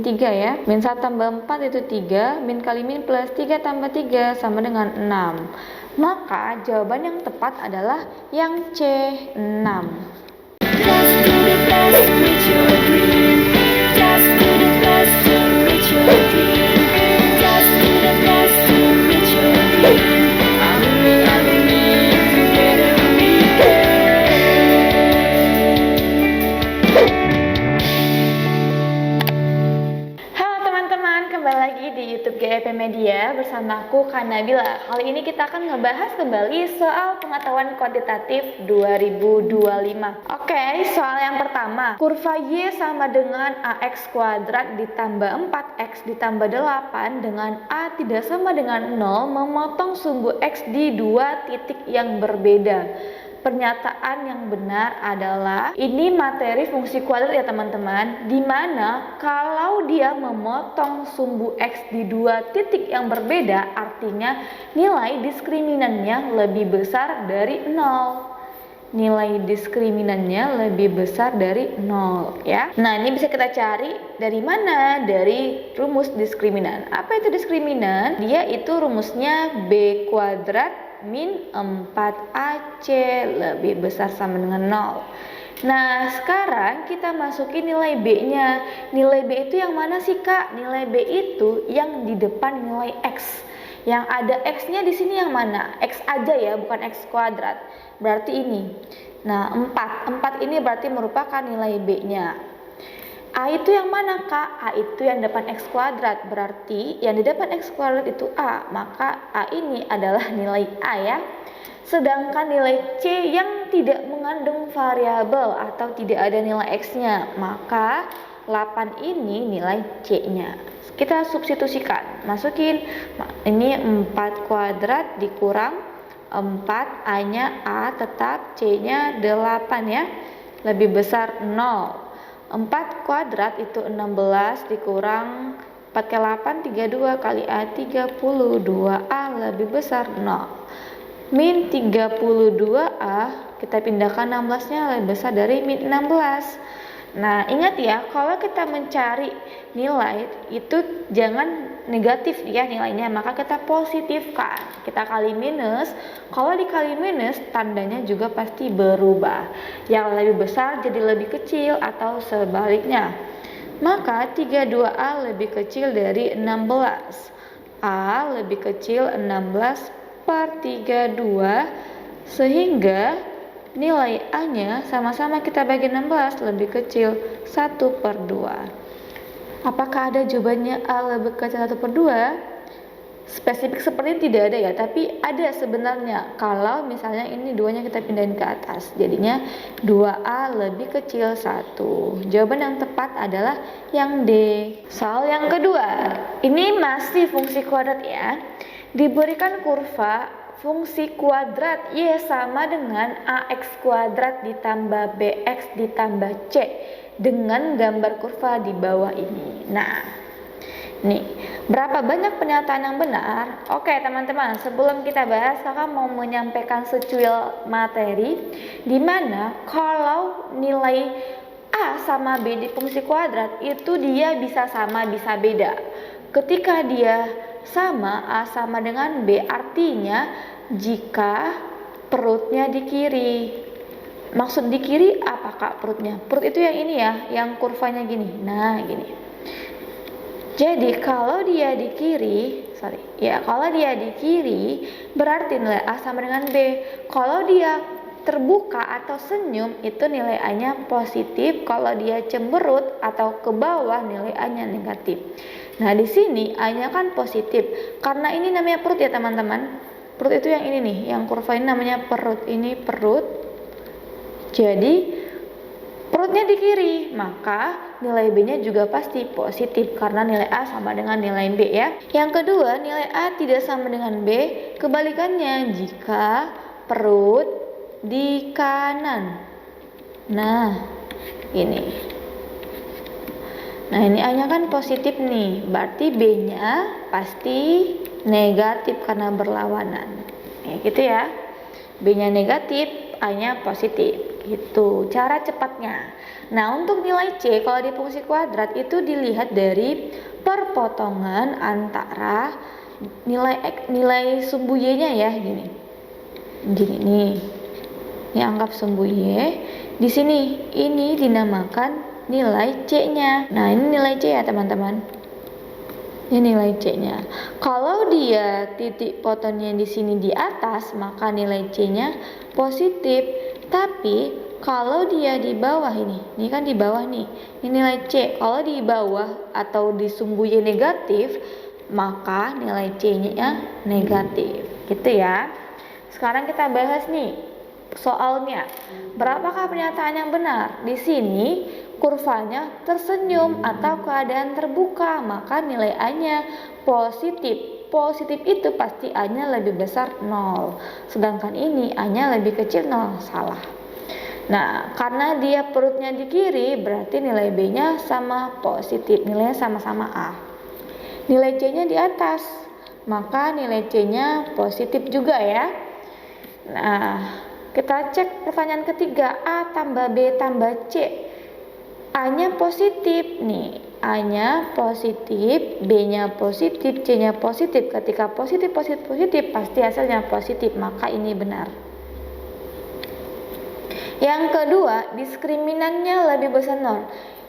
3 ya. Min 1 tambah 4 itu 3, min kali min plus 3 tambah 3 sama dengan 6. Maka jawaban yang tepat adalah yang C, 6. GEP Media bersama aku Kak Nabila. Kali ini kita akan ngebahas kembali soal pengetahuan kuantitatif 2025. Oke, soal yang pertama. Kurva Y sama dengan AX kuadrat ditambah 4X ditambah 8 dengan A tidak sama dengan 0 memotong sumbu X di dua titik yang berbeda. Pernyataan yang benar adalah ini materi fungsi kuadrat ya teman-teman, dimana kalau dia memotong sumbu X di dua titik yang berbeda artinya nilai diskriminannya lebih besar dari 0. Nilai diskriminannya lebih besar dari 0 ya. Nah, ini bisa kita cari dari mana? Dari rumus diskriminan. Apa itu diskriminan? Dia itu rumusnya B kuadrat min 4AC lebih besar sama dengan 0. Nah, sekarang kita masukin nilai B-nya. Nilai B itu yang mana sih, Kak? Nilai B itu yang di depan nilai X. Yang ada X-nya di sini yang mana? X aja ya, bukan X kuadrat. Berarti ini. Nah, 4 ini berarti merupakan nilai B-nya. A itu yang mana, Kak? A itu yang depan X kuadrat. Berarti yang di depan X kuadrat itu A. Maka A ini adalah nilai A ya. Sedangkan nilai C yang tidak mengandung variabel atau tidak ada nilai X-nya, maka 8 ini nilai C-nya. Kita substitusikan. Masukin ini 4 kuadrat dikurang 4, A-nya A tetap, C-nya 8 ya. Lebih besar 0. 4 kuadrat itu 16 dikurang 4 kali 8 32 kali A 32 A lebih besar 0. Min 32A kita pindahkan 16 nya lebih besar dari min 16. Nah, ingat ya, kalau kita mencari nilai itu jangan negatif ya nilainya, maka kita positifkan. Kita kali minus, kalau dikali minus tandanya juga pasti berubah. Yang lebih besar jadi lebih kecil atau sebaliknya. Maka 32A lebih kecil dari 16. A lebih kecil 16/32 sehingga nilai A-nya sama-sama kita bagi 16 lebih kecil 1/2. Apakah ada jawabannya A lebih kecil 1/2? Spesifik seperti ini tidak ada ya, tapi ada sebenarnya. Kalau misalnya ini duanya kita pindahin ke atas, jadinya 2A lebih kecil 1. Jawaban yang tepat adalah yang D. Soal yang kedua, ini masih fungsi kuadrat ya. Diberikan kurva fungsi kuadrat Y sama dengan AX kuadrat ditambah BX ditambah C dengan gambar kurva di bawah ini. Nah, nih, berapa banyak pernyataan yang benar? Oke teman-teman, sebelum kita bahas, kakak mau menyampaikan secuil materi di mana kalau nilai A sama B di fungsi kuadrat itu dia bisa sama bisa beda. Ketika dia sama, A sama dengan B artinya jika perutnya di kiri. Maksud di kiri apa, Kak, perutnya? Perut itu yang ini ya, yang kurvanya gini. Nah, gini. Jadi kalau dia di kiri, kalau dia di kiri berarti nilai A sama dengan B. Kalau dia terbuka atau senyum itu nilai A-nya positif, kalau dia cemberut atau ke bawah nilai A-nya negatif. Nah, di sini A-nya kan positif. Karena ini namanya perut ya, teman-teman. Perut itu yang ini nih, yang kurva ini namanya perut. Ini perut. Jadi perutnya di kiri, maka nilai B-nya juga pasti positif karena nilai A sama dengan nilai B ya. Yang kedua, nilai A tidak sama dengan B, kebalikannya jika perut di kanan. Nah, ini. Nah, ini A-nya kan positif nih, berarti B-nya pasti negatif karena berlawanan. Ya, gitu ya. B-nya negatif, A-nya positif. Itu cara cepatnya. Nah, untuk nilai C kalau di fungsi kuadrat itu dilihat dari perpotongan antara nilai sumbu Y-nya ya, gini. Gini nih. Ini anggap sumbu Y. Di sini ini dinamakan nilai C-nya. Nah, ini nilai C ya, teman-teman. Ini nilai C-nya. Kalau dia titik potongnya di sini di atas, maka nilai C-nya positif. Tapi kalau dia di bawah ini kan di bawah nih, ini nilai C. Kalau di bawah atau di sumbu Y negatif, maka nilai C-nya negatif. Gitu ya. Sekarang kita bahas nih soalnya. Berapakah pernyataan yang benar? Di sini kurvanya tersenyum atau keadaan terbuka, maka nilai A-nya positif. Positif itu pasti A-nya lebih besar 0. Sedangkan ini A-nya lebih kecil 0, salah. Nah, karena dia perutnya di kiri, berarti nilai B-nya sama positif, nilainya sama-sama A. Nilai C-nya di atas, maka nilai C-nya positif juga ya. Nah, kita cek pertanyaan ketiga, A tambah B tambah C. A-nya positif nih, A-nya positif, B-nya positif, C-nya positif. Ketika positif, pasti hasilnya positif, maka ini benar. Yang kedua, diskriminannya lebih besar 0.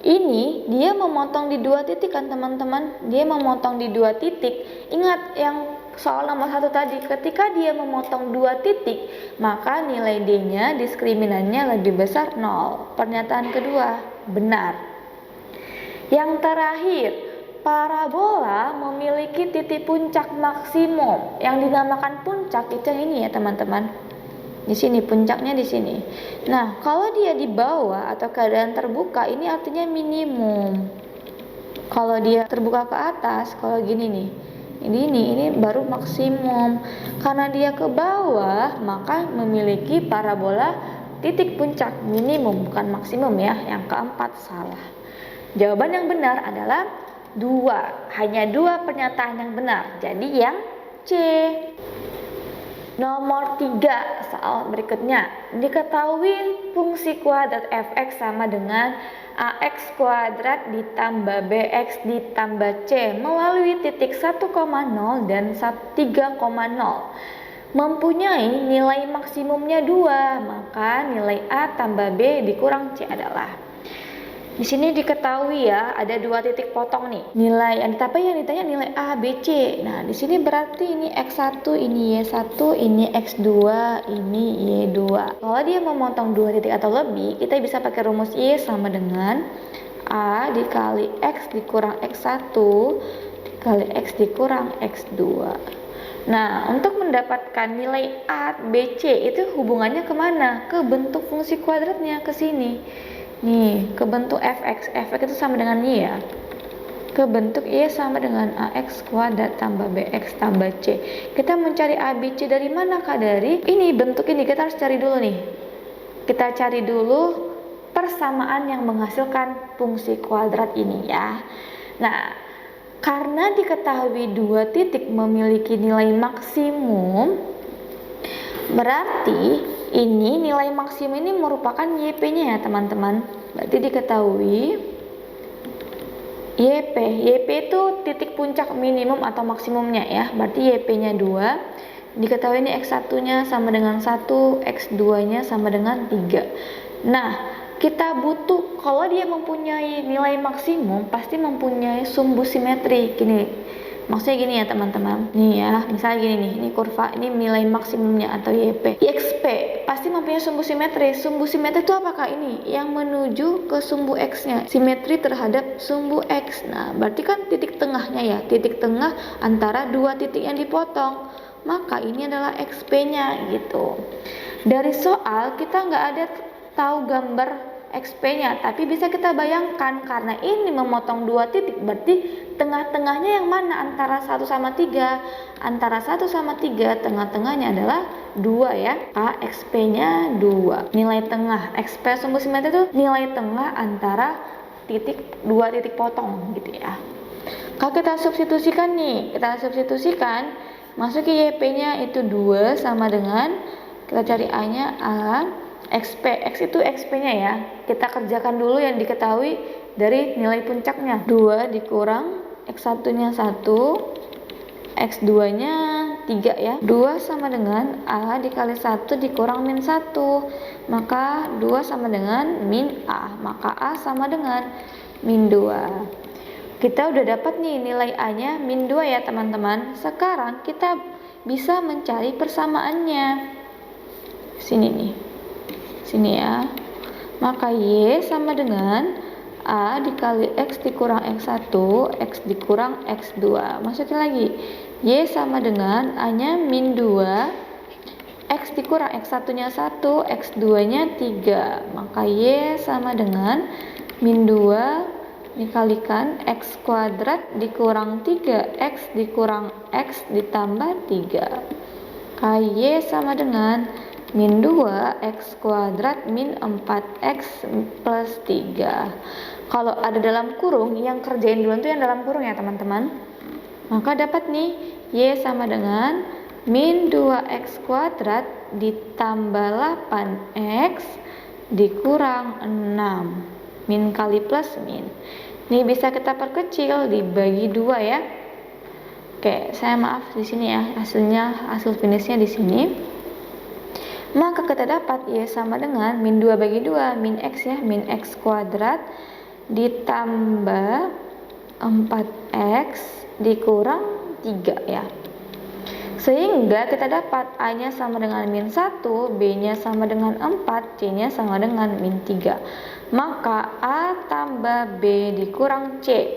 Ini dia memotong di 2 titik kan teman-teman, dia memotong di 2 titik. Ingat yang soal nomor 1 tadi, ketika dia memotong 2 titik, maka nilai D-nya diskriminannya lebih besar 0. Pernyataan kedua benar. Yang terakhir, parabola memiliki titik puncak maksimum. Yang dinamakan puncak itu yang ini ya teman-teman. Di sini puncaknya di sini. Nah, kalau dia di bawah atau keadaan terbuka, ini artinya minimum. Kalau dia terbuka ke atas, kalau gini nih, ini baru maksimum. Karena dia ke bawah, maka memiliki parabola titik puncak minimum, bukan maksimum ya. Yang keempat salah. Jawaban yang benar adalah 2. Hanya 2 pernyataan yang benar. Jadi yang C. Nomor 3, soal berikutnya. Diketahui fungsi kuadrat fx sama dengan ax kuadrat ditambah bx ditambah c melalui titik 1,0 dan 3,0 mempunyai nilai maksimumnya 2, maka nilai A tambah B dikurang C adalah. Di sini diketahui ya, ada 2 titik potong nih. Nilai tapi yang ditanya nilai A, B, C. Nah, di sini berarti ini X1, ini Y1, ini X2, ini Y2. Kalau dia memotong 2 titik atau lebih, kita bisa pakai rumus Y sama dengan A dikali X dikurang X1 dikali X dikurang X2. Nah, untuk mendapatkan nilai A, B, C itu hubungannya kemana? Ke bentuk fungsi kuadratnya, ke sini. Nih, ke bentuk fx itu sama dengan y ya. Ke bentuk y sama dengan ax kuadrat tambah bx tambah c. Kita mencari a, b, c dari mana Kak? Dari ini, bentuk ini. Kita harus cari dulu nih. Kita cari dulu persamaan yang menghasilkan fungsi kuadrat ini ya. Nah, karena diketahui 2 titik memiliki nilai maksimum, berarti ini nilai maksimum ini merupakan YP-nya ya teman-teman. Berarti diketahui YP itu titik puncak minimum atau maksimumnya ya. Berarti YP-nya 2. Diketahui ini X1-nya sama dengan 1, X2-nya sama dengan 3. Nah, kita butuh, kalau dia mempunyai nilai maksimum, pasti mempunyai sumbu simetri. Gini, maksudnya gini ya teman-teman. Nih ya, misalnya gini nih, ini kurva, ini nilai maksimumnya atau YP. XP pasti mempunyai sumbu simetri. Sumbu simetri itu apakah ini? Yang menuju ke sumbu X-nya. Simetri terhadap sumbu X. Nah, berarti kan titik tengahnya ya, titik tengah antara 2 titik yang dipotong. Maka ini adalah XP-nya gitu. Dari soal kita nggak ada tahu gambar XP-nya, tapi bisa kita bayangkan karena ini memotong 2 titik, berarti tengah-tengahnya yang mana? Antara 1 sama 3. Antara 1 sama 3, tengah-tengahnya adalah 2 ya. A, XP-nya 2. Nilai tengah, XP sumbu simetri itu nilai tengah antara 2 titik potong gitu ya. Kalau kita substitusikan nih, masuki YP-nya itu 2 sama dengan, kita cari A-nya A XP, X itu XP-nya ya. Kita kerjakan dulu yang diketahui dari nilai puncaknya. 2 dikurang X1-nya 1, X2-nya 3 ya. 2 sama dengan A dikali 1 dikurang min 1. Maka 2 sama dengan min A. Maka A sama dengan min 2. Kita udah dapat nih nilai A-nya min 2 ya teman-teman. Sekarang kita bisa mencari persamaannya. Sini nih. Sini ya. Maka Y sama dengan A dikali X dikurang X1, X dikurang X2. Masukin lagi. Y sama dengan A-nya min 2, X dikurang X1-nya 1, X2-nya 3. Maka Y sama dengan min 2 dikalikan X kuadrat dikurang 3, X dikurang X ditambah 3. Maka Y sama dengan min 2 X kuadrat min 4X plus 3. Kalau ada dalam kurung, yang kerjain duluan tuh yang dalam kurung ya teman-teman. Maka dapat nih Y sama dengan min 2X kuadrat ditambah 8X dikurang 6. Min kali plus min. Ini bisa kita perkecil dibagi 2 ya. Oke, saya maaf di sini ya, hasil finishnya di sini. Maka kita dapat Y sama dengan min 2 bagi 2, min X ya, min X kuadrat ditambah 4X dikurang 3 ya. Sehingga kita dapat A-nya sama dengan min 1, B-nya sama dengan 4, C-nya sama dengan min 3. Maka A tambah B dikurang C.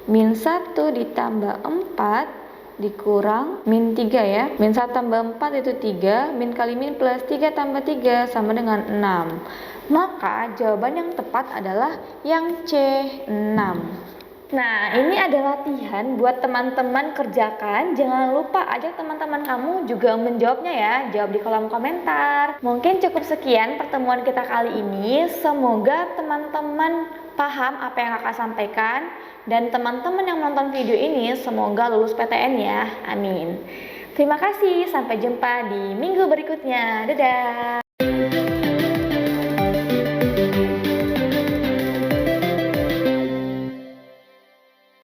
Min 1 ditambah 4 dikurang min 3 ya. Min 1 tambah 4 itu 3, min kali min plus 3 tambah 3 sama dengan 6. Maka jawaban yang tepat adalah yang C, 6. Nah, ini ada latihan buat teman-teman kerjakan. Jangan lupa ajak teman-teman kamu juga menjawabnya ya. Jawab di kolom komentar. Mungkin cukup sekian pertemuan kita kali ini. Semoga teman-teman paham apa yang kakak sampaikan. Dan teman-teman yang nonton video ini semoga lulus PTN ya. Amin. Terima kasih. Sampai jumpa di minggu berikutnya. Dadah.